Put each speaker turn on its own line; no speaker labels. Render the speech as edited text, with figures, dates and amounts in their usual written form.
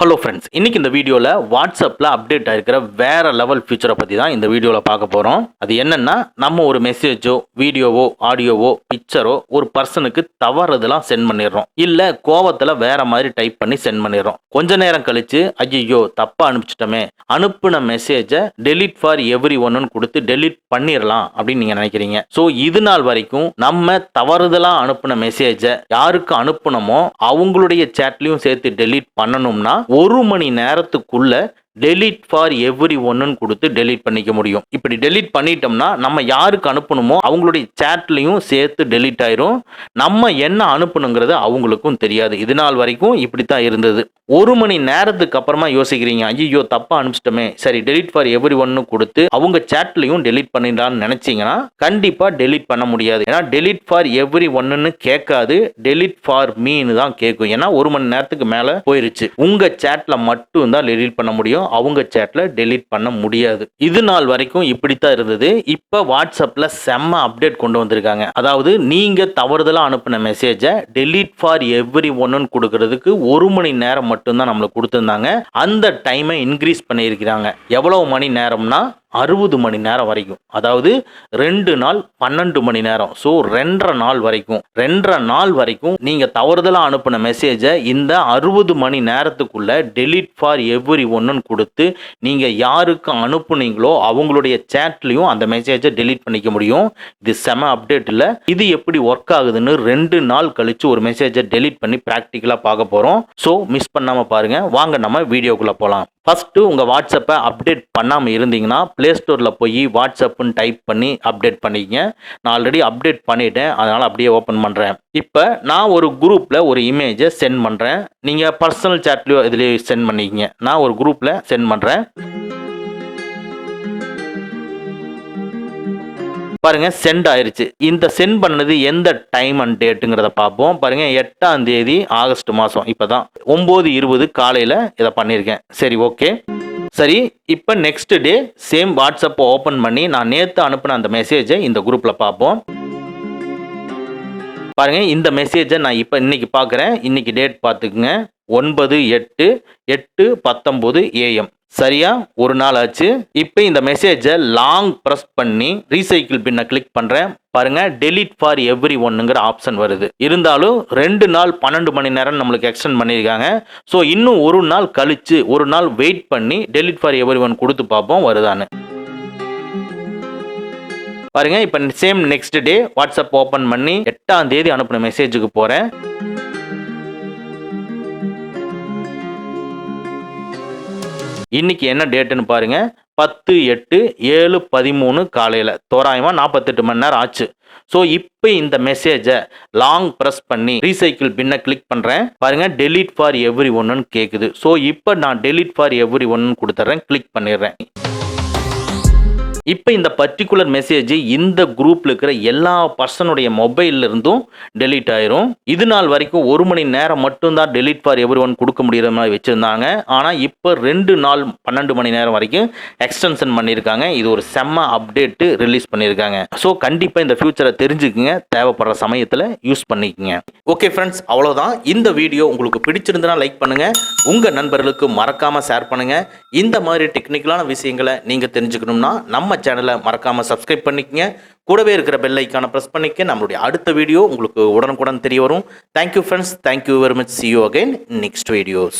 Hello friends, இன்னைக்கு இந்த வீடியோவில் வாட்ஸ்அப்பில் அப்டேட் ஆகிருக்கிற வேற லெவல் ஃபீச்சரை பற்றி தான் இந்த வீடியோவில் பார்க்க போகிறோம். அது என்னென்னா, நம்ம ஒரு மெசேஜோ வீடியோவோ ஆடியோவோ பிக்சரோ ஒரு பர்சனுக்கு தவறுதெல்லாம் சென்ட் பண்ணிடுறோம். இல்லை கோவத்தில் வேற மாதிரி டைப் பண்ணி சென்ட் பண்ணிடுறோம். கொஞ்ச நேரம் கழிச்சு ஐயோ தப்பாக அனுப்பிச்சிட்டோமே, அனுப்புன மெசேஜை டெலிட் ஃபார் எவ்ரி ஒன்னு கொடுத்து டெலிட் பண்ணிடலாம் அப்படின்னு நீங்கள் நினைக்கிறீங்க. ஸோ இது நாள் வரைக்கும் நம்ம தவறுதலாக அனுப்புன மெசேஜை யாருக்கு அனுப்புனமோ அவங்களுடைய சேட்லையும் சேர்த்து டெலிட் பண்ணணும்னா 1 மணி நேரத்துக்குள்ள டெலிட் ஃபார் எவ்ரி ஒன்னு கொடுத்து டெலிட் பண்ணிக்க முடியும். இப்படி டெலிட் பண்ணிட்டோம்னா நம்ம யாருக்கு அனுப்பணுமோ அவங்களுடைய சேட்லையும் சேர்த்து டெலிட் ஆயிரும். நம்ம என்ன அனுப்பணுங்கிறது அவங்களுக்கும் தெரியாது. இது நாள் வரைக்கும் இப்படித்தான் இருந்தது. 1 மணி நேரத்துக்கு அப்புறமா யோசிக்கிறீங்க, ஐயோ தப்பா அனுப்பிச்சிட்டோமே, சரி டெலிட் ஃபார் எவ்ரி ஒன்னு கொடுத்து அவங்க சேட்லையும் டெலிட் பண்ணிடலான்னு நினைச்சீங்கன்னா கண்டிப்பா டெலிட் பண்ண முடியாது. ஏன்னா டெலிட் ஃபார் எவ்ரி ஒன்னு கேட்காது, டெலிட் ஃபார் மீன்னு தான் கேட்கும். ஏன்னா 1 மணி நேரத்துக்கு மேல போயிருச்சு. உங்க சேட்ல மட்டும் தான் டெலிட் பண்ண முடியும், அவங்க சேட்ல டெலிட் பண்ண முடியாது. இது நாள் வரைக்கும் இப்படித்தான் இருந்தது. இப்ப வாட்ஸ்அப்ல செம்ம அப்டேட் கொண்டு வந்திருக்காங்க. அதாவது நீங்க தவறுதலா அனுப்பின மெசேஜை டெலிட் ஃபார் எவ்ரி ஒன்னு கொடுக்கறதுக்கு 1 மணி நேரம் மட்டும்தான் நம்மளுக்கு கொடுத்திருந்தாங்க. அந்த டைமை இன்க்ரீஸ் பண்ணியிருக்கிறாங்க. எவ்வளவு மணி நேரம்னா 60 மணி நேரம் வரைக்கும். அதாவது 2 நாள் 12 மணி நேரம். ஸோ 2.5 நாள் வரைக்கும் நீங்க தவறுதலா அனுப்பின மெசேஜை இந்த 60 மணி நேரத்துக்குள்ள டெலிட் ஃபார் எவ்ரி ஒன்னு கொடுத்து நீங்க யாருக்கு அனுப்புனீங்களோ அவங்களுடைய சேட்லையும் அந்த மெசேஜை டெலிட் பண்ணிக்க முடியும். இது செம அப்டேட் இல்லை. இது எப்படி ஒர்க் ஆகுதுன்னு 2 நாள் கழிச்சு ஒரு மெசேஜை டெலிட் பண்ணி ப்ராக்டிக்கலா பார்க்க போறோம். ஸோ மிஸ் பண்ணாம பாருங்க. வாங்க நம்ம வீடியோக்குள்ள போலாம். ஃபர்ஸ்ட் உங்க வாட்ஸ்அப்பை அப்டேட் பண்ணாம இருந்தீங்கன்னா பிளே ஸ்டோர்ல போய் வாட்ஸ்அப்னு டைப் பண்ணி அப்டேட் பண்ணிக்கங்க. நான் ஆல்ரெடி அப்டேட் பண்ணிட்டேன், அதனால அப்படியே ஓப்பன் பண்றேன். இப்போ நான் ஒரு குரூப்ல ஒரு இமேஜை சென்ட் பண்றேன். நீங்க பர்சனல் சாட்லயோ இதுலயோ சென்ட் பண்ணிக்கங்க. நான் ஒரு குரூப்ல சென்ட் பண்றேன். பாருங்க சென்ட் ஆயிருச்சு. இந்த சென்ட் பண்ணது எந்த டைம் அண்ட் டேட்டுங்கிறத பார்ப்போம். பாருங்க 8ஆம் தேதி ஆகஸ்ட் மாதம். இப்போதான் 9:20 காலையில் இதை பண்ணியிருக்கேன். சரி ஓகே. சரி இப்போ நெக்ஸ்ட் டே சேம் வாட்ஸ்அப்பை ஓப்பன் பண்ணி நான் நேற்று அனுப்பின அந்த மெசேஜை இந்த குரூப்பில் பார்ப்போம். பாருங்க இந்த மெசேஜை நான் இப்போ இன்னைக்கு பார்க்குறேன். இன்னைக்கு டேட் பார்த்துக்குங்க, 9/8/8:19 AM. சரியா ஒரு நாள் ஆச்சு. இப்போ இந்த மெசேஜை லாங் ப்ரெஸ் பண்ணி ரீசைக்கிள் பின்னை கிளிக் பண்ணுறேன். பாருங்க டெலிட் ஃபார் எவ்ரி ஒன்னுங்கிற ஆப்ஷன் வருது. இருந்தாலும் 2 நாள் 12 மணி நேரம் நம்மளுக்கு எக்ஸ்டெண்ட் பண்ணியிருக்காங்க. ஸோ இன்னும் ஒரு நாள் கழிச்சு ஒரு நாள் வெயிட் பண்ணி டெலிட் ஃபார் எவ்ரி ஒன் கொடுத்து பார்ப்போம் வருதான்னு. பாருங்க இப்போ same next day WhatsApp open பண்ணி 8ஆம் தேதி அனுப்பின மெசேஜுக்கு போகிறேன். இன்னைக்கு என்ன டேட்டுன்னு பாருங்க, 10/8/7:13 காலையில் தோராயமாக 48 மணி நேரம் ஆச்சு. ஸோ இப்போ இந்த மெசேஜை லாங் ப்ரெஸ் பண்ணி ரீசைக்கிள் பின்னை கிளிக் பண்ணுறேன். பாருங்க டெலிட் ஃபார் எவ்ரி ஒன்னு கேட்குது. ஸோ இப்போ நான் டெலிட் ஃபார் எவ்ரி ஒன்னு கொடுத்துட்றேன், கிளிக் பண்ணிடுறேன். இப்போ இந்த பர்டிகுலர் மெசேஜ் இந்த குரூப்பில் இருக்கிற எல்லா பர்சனுடைய மொபைல்ல இருந்தும் டெலிட் ஆயிரும். இது நாள் வரைக்கும் 1 மணி நேரம் மட்டும்தான் டெலிட் ஃபார் எவ்ரி ஒன் கொடுக்க முடிகிற மாதிரி வச்சுருந்தாங்க. ஆனால் இப்போ 2 நாள் 12 மணி நேரம் வரைக்கும் எக்ஸ்டென்ஷன் பண்ணியிருக்காங்க. இது ஒரு செம்ம அப்டேட்டு ரிலீஸ் பண்ணியிருக்காங்க. ஸோ கண்டிப்பாக இந்த ஃபியூச்சரை தெரிஞ்சுக்குங்க, தேவைப்படுற சமயத்தில் யூஸ் பண்ணிக்கங்க. ஓகே ஃப்ரெண்ட்ஸ், அவ்வளோதான். இந்த வீடியோ உங்களுக்கு பிடிச்சிருந்தனா லைக் பண்ணுங்கள், உங்கள் நண்பர்களுக்கு மறக்காமல் ஷேர் பண்ணுங்கள். இந்த மாதிரி டெக்னிக்கலான விஷயங்களை நீங்கள் தெரிஞ்சுக்கணும்னா நம்ம சேனலை மறக்காம சப்ஸ்கிரைப் பண்ணிக்கங்க. கூடவே இருக்கிற பெல் ஐக்கானை பிரஸ் பண்ணிக்க. நம்மளுடைய அடுத்த வீடியோ உங்களுக்கு உடனுக்குடன் தெரிய வரும். Thank you friends, thank you very much. See you again next videos.